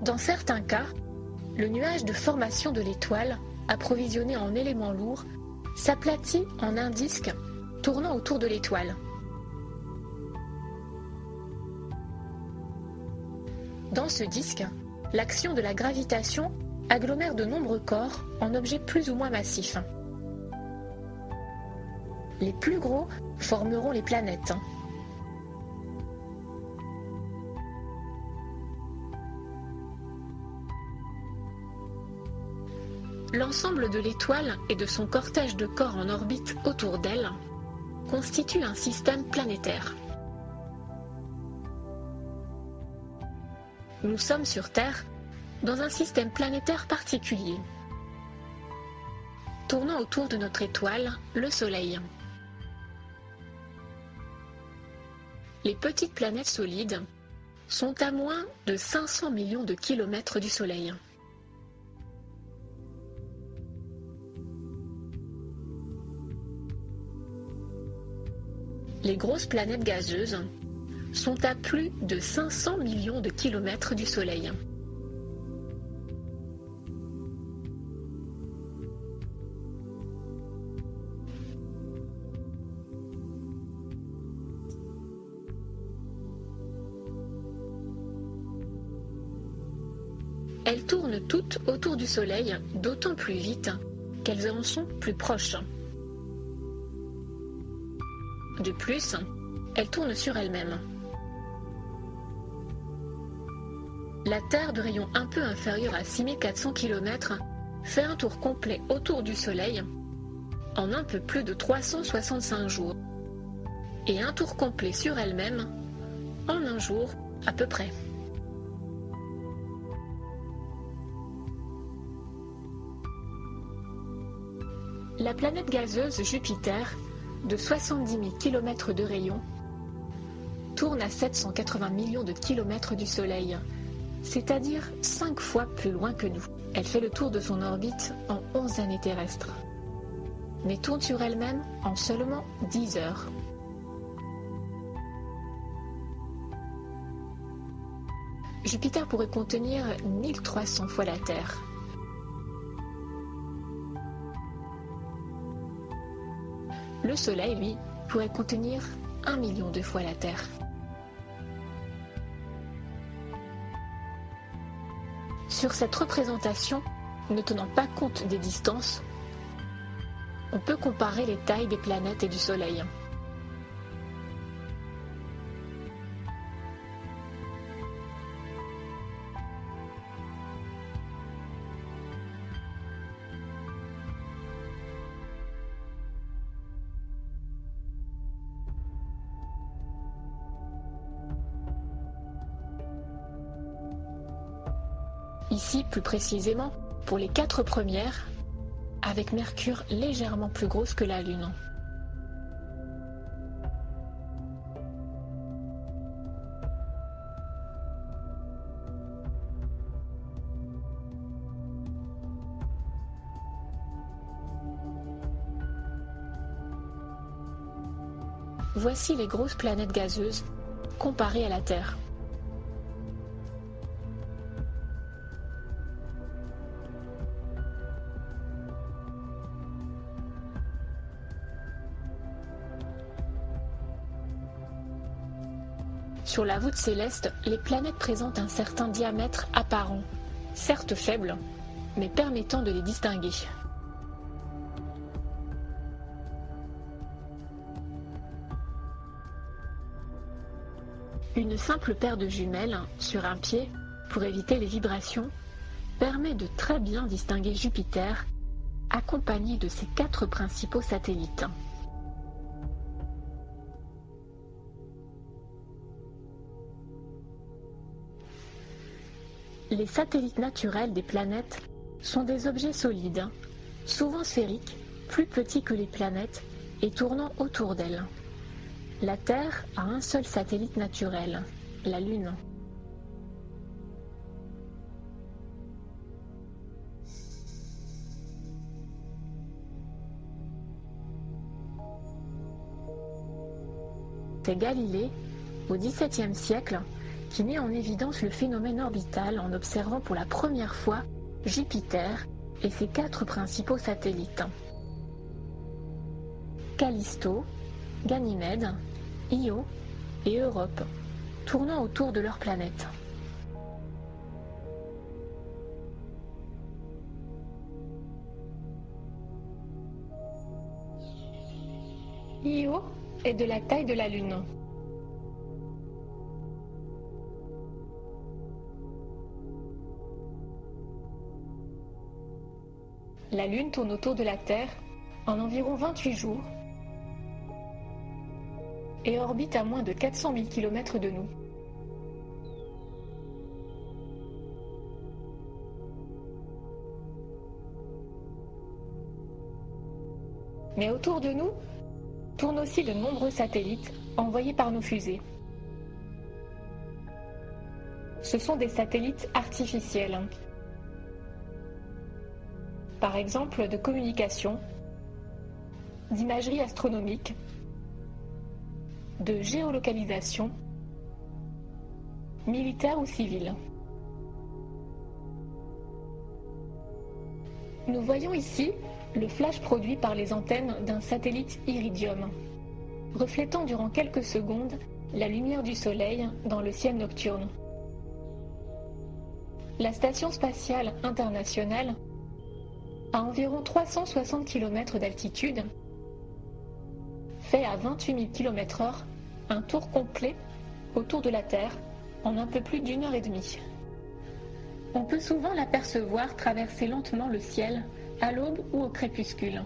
Dans certains cas, le nuage de formation de l'étoile, approvisionné en éléments lourds, s'aplatit en un disque tournant autour de l'étoile. Dans ce disque, l'action de la gravitation agglomère de nombreux corps en objets plus ou moins massifs. Les plus gros formeront les planètes. L'ensemble de l'étoile et de son cortège de corps en orbite autour d'elle constitue un système planétaire. Nous sommes sur Terre dans un système planétaire particulier, tournant autour de notre étoile, le Soleil. Les petites planètes solides sont à moins de 500 millions de kilomètres du Soleil. Les grosses planètes gazeuses sont à plus de 500 millions de kilomètres du Soleil. Elles tournent toutes autour du Soleil, d'autant plus vite qu'elles en sont plus proches. De plus, elles tournent sur elles-mêmes. La Terre, de rayon un peu inférieur à 6400 km, fait un tour complet autour du Soleil en un peu plus de 365 jours, et un tour complet sur elle-même en un jour à peu près. La planète gazeuse Jupiter, de 70 000 km de rayon, tourne à 780 millions de kilomètres du Soleil, c'est-à-dire 5 fois plus loin que nous. Elle fait le tour de son orbite en 11 années terrestres, mais tourne sur elle-même en seulement 10 heures. Jupiter pourrait contenir 1300 fois la Terre. Le Soleil, lui, pourrait contenir 1 million de fois la Terre. Sur cette représentation, ne tenant pas compte des distances, on peut comparer les tailles des planètes et du Soleil. Ici, plus précisément, pour les 4 premières, avec Mercure légèrement plus grosse que la Lune. Voici les grosses planètes gazeuses comparées à la Terre. Sur la voûte céleste, les planètes présentent un certain diamètre apparent, certes faible, mais permettant de les distinguer. Une simple paire de jumelles sur un pied, pour éviter les vibrations, permet de très bien distinguer Jupiter, accompagné de ses 4 principaux satellites. Les satellites naturels des planètes sont des objets solides, souvent sphériques, plus petits que les planètes et tournant autour d'elles. La Terre a un seul satellite naturel, la Lune. C'est Galilée, au XVIIe siècle, qui met en évidence le phénomène orbital en observant pour la première fois Jupiter et ses 4 principaux satellites. Callisto, Ganymède, Io et Europe, tournant autour de leur planète. Io est de la taille de la Lune. La Lune tourne autour de la Terre en environ 28 jours et orbite à moins de 400 000 km de nous. Mais autour de nous tournent aussi de nombreux satellites envoyés par nos fusées. Ce sont des satellites artificiels, par exemple de communication, d'imagerie astronomique, de géolocalisation, militaire ou civile. Nous voyons ici le flash produit par les antennes d'un satellite Iridium, reflétant durant quelques secondes la lumière du Soleil dans le ciel nocturne. La Station spatiale internationale, à environ 360 km d'altitude, fait à 28 000 km/h un tour complet autour de la Terre en un peu plus d'1 heure et demie. On peut souvent l'apercevoir traverser lentement le ciel à l'aube ou au crépuscule.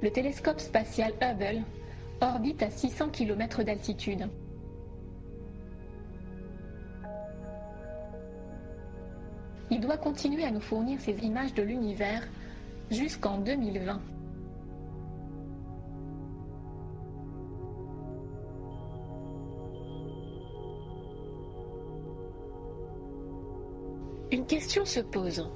Le télescope spatial Hubble orbite à 600 km d'altitude. Il doit continuer à nous fournir ces images de l'univers jusqu'en 2020. Une question se pose.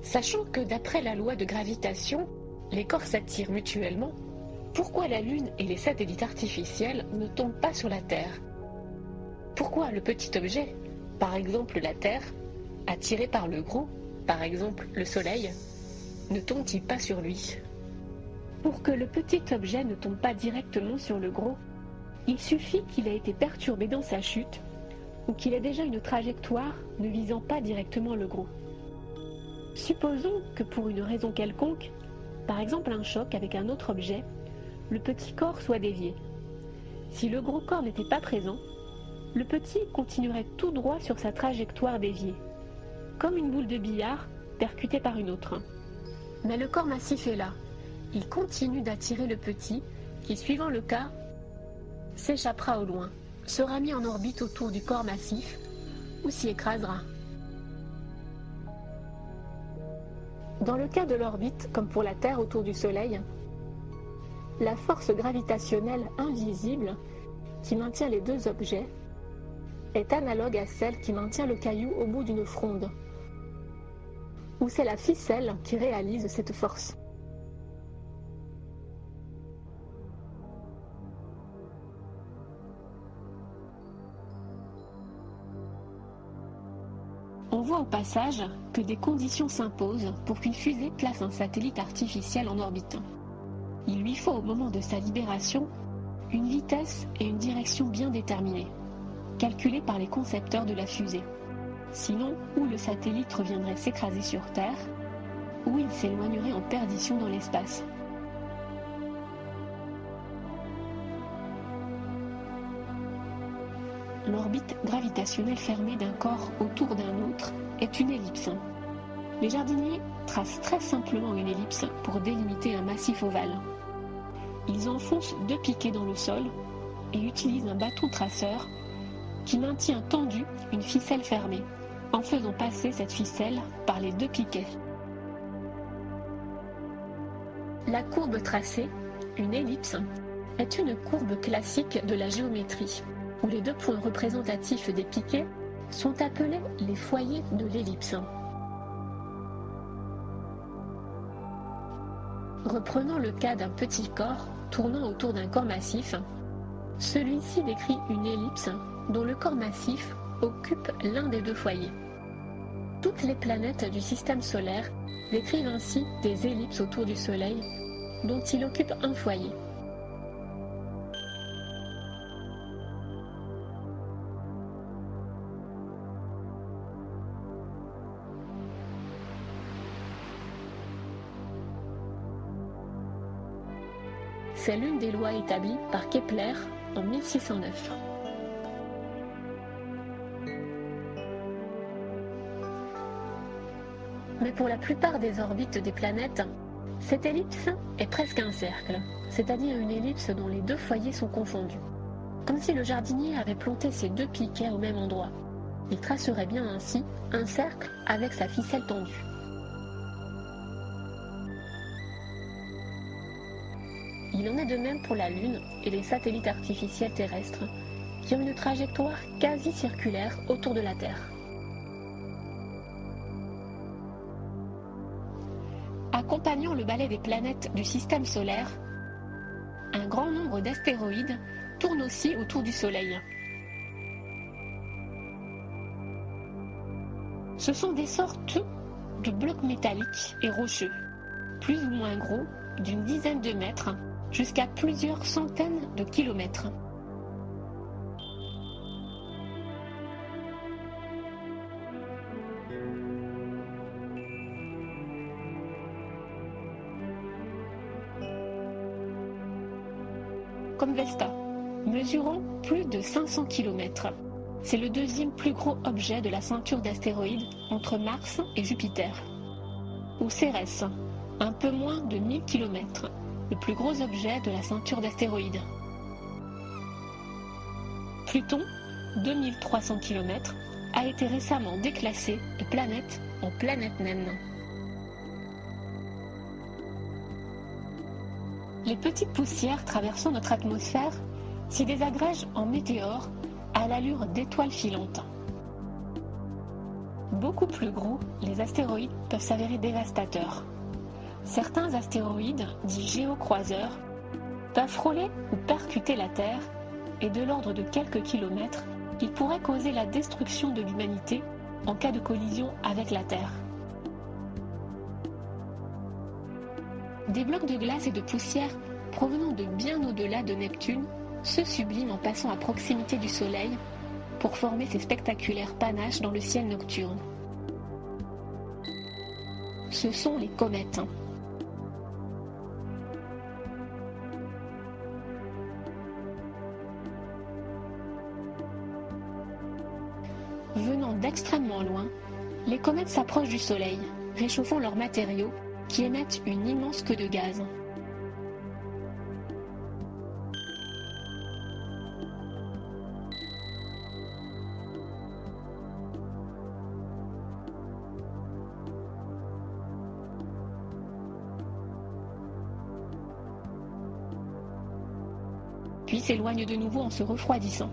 Sachant que d'après la loi de gravitation, les corps s'attirent mutuellement, pourquoi la Lune et les satellites artificiels ne tombent pas sur la Terre? Pourquoi le petit objet, par exemple la Terre, attiré par le gros, par exemple le Soleil, ne tombe-t-il pas sur lui? Pour que le petit objet ne tombe pas directement sur le gros, il suffit qu'il ait été perturbé dans sa chute ou qu'il ait déjà une trajectoire ne visant pas directement le gros. Supposons que pour une raison quelconque, par exemple un choc avec un autre objet, le petit corps soit dévié. Si le gros corps n'était pas présent, le petit continuerait tout droit sur sa trajectoire déviée, comme une boule de billard percutée par une autre. Mais le corps massif est là. Il continue d'attirer le petit, qui, suivant le cas, s'échappera au loin, sera mis en orbite autour du corps massif, ou s'y écrasera. Dans le cas de l'orbite, comme pour la Terre autour du Soleil, la force gravitationnelle invisible qui maintient les deux objets est analogue à celle qui maintient le caillou au bout d'une fronde, ou c'est la ficelle qui réalise cette force. On voit au passage que des conditions s'imposent pour qu'une fusée place un satellite artificiel en orbite. Il lui faut au moment de sa libération une vitesse et une direction bien déterminées, calculées par les concepteurs de la fusée. Sinon, ou le satellite reviendrait s'écraser sur Terre, ou il s'éloignerait en perdition dans l'espace. L'orbite gravitationnelle fermée d'un corps autour d'un autre est une ellipse. Les jardiniers tracent très simplement une ellipse pour délimiter un massif ovale. Ils enfoncent 2 piquets dans le sol et utilisent un bâton traceur qui maintient tendue une ficelle fermée, en faisant passer cette ficelle par les 2 piquets. La courbe tracée, une ellipse, est une courbe classique de la géométrie, où les 2 points représentatifs des piquets sont appelés les foyers de l'ellipse. Reprenant le cas d'un petit corps tournant autour d'un corps massif, celui-ci décrit une ellipse dont le corps massif occupe l'un des deux foyers. Toutes les planètes du système solaire décrivent ainsi des ellipses autour du Soleil dont il occupe un foyer. C'est l'une des lois établies par Kepler en 1609. Mais pour la plupart des orbites des planètes, cette ellipse est presque un cercle, c'est-à-dire une ellipse dont les deux foyers sont confondus. Comme si le jardinier avait planté ses deux piquets au même endroit. Il tracerait bien ainsi un cercle avec sa ficelle tendue. Il en est de même pour la Lune et les satellites artificiels terrestres, qui ont une trajectoire quasi circulaire autour de la Terre. Accompagnant le balai des planètes du système solaire, un grand nombre d'astéroïdes tournent aussi autour du Soleil. Ce sont des sortes de blocs métalliques et rocheux, plus ou moins gros, d'une dizaine de mètres, jusqu'à plusieurs centaines de kilomètres. Comme Vesta, mesurant plus de 500 km. C'est le deuxième plus gros objet de la ceinture d'astéroïdes entre Mars et Jupiter. Ou Cérès, un peu moins de 1000 km, le plus gros objet de la ceinture d'astéroïdes. Pluton, 2300 km, a été récemment déclassé de planète en planète naine. Les petites poussières traversant notre atmosphère s'y désagrègent en météores à l'allure d'étoiles filantes. Beaucoup plus gros, les astéroïdes peuvent s'avérer dévastateurs. Certains astéroïdes, dits géocroiseurs, peuvent frôler ou percuter la Terre et de l'ordre de quelques kilomètres, ils pourraient causer la destruction de l'humanité en cas de collision avec la Terre. Des blocs de glace et de poussière provenant de bien au-delà de Neptune se subliment en passant à proximité du Soleil pour former ces spectaculaires panaches dans le ciel nocturne. Ce sont les comètes. Venant d'extrêmement loin, les comètes s'approchent du Soleil, réchauffant leurs matériaux qui émettent une immense queue de gaz. Puis s'éloignent de nouveau en se refroidissant.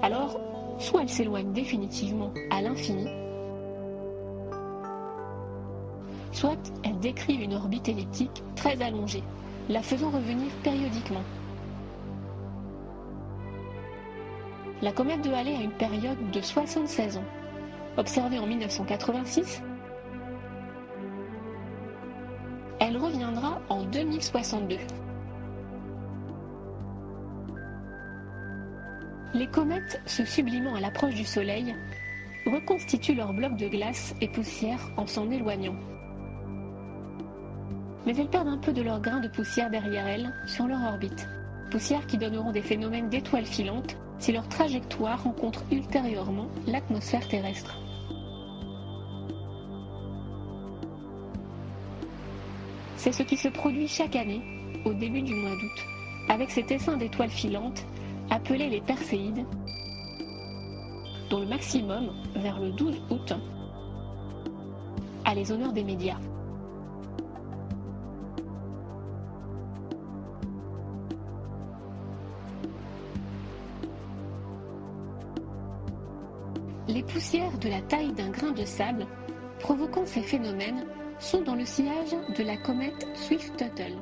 Alors, soit elles s'éloignent définitivement à l'infini, soit elles décrivent une orbite elliptique très allongée, la faisant revenir périodiquement. La comète de Halley a une période de 76 ans, observée en 1986. Elle reviendra en 2062. Les comètes, se sublimant à l'approche du Soleil, reconstituent leurs blocs de glace et poussière en s'en éloignant. Mais elles perdent un peu de leur grain de poussière derrière elles sur leur orbite, poussière qui donneront des phénomènes d'étoiles filantes si leur trajectoire rencontre ultérieurement l'atmosphère terrestre. C'est ce qui se produit chaque année, au début du mois d'août, avec cet essaim d'étoiles filantes appelées les Perséides, dont le maximum, vers le 12 août, a les honneurs des médias. Les poussières de la taille d'un grain de sable provoquant ces phénomènes sont dans le sillage de la comète Swift-Tuttle.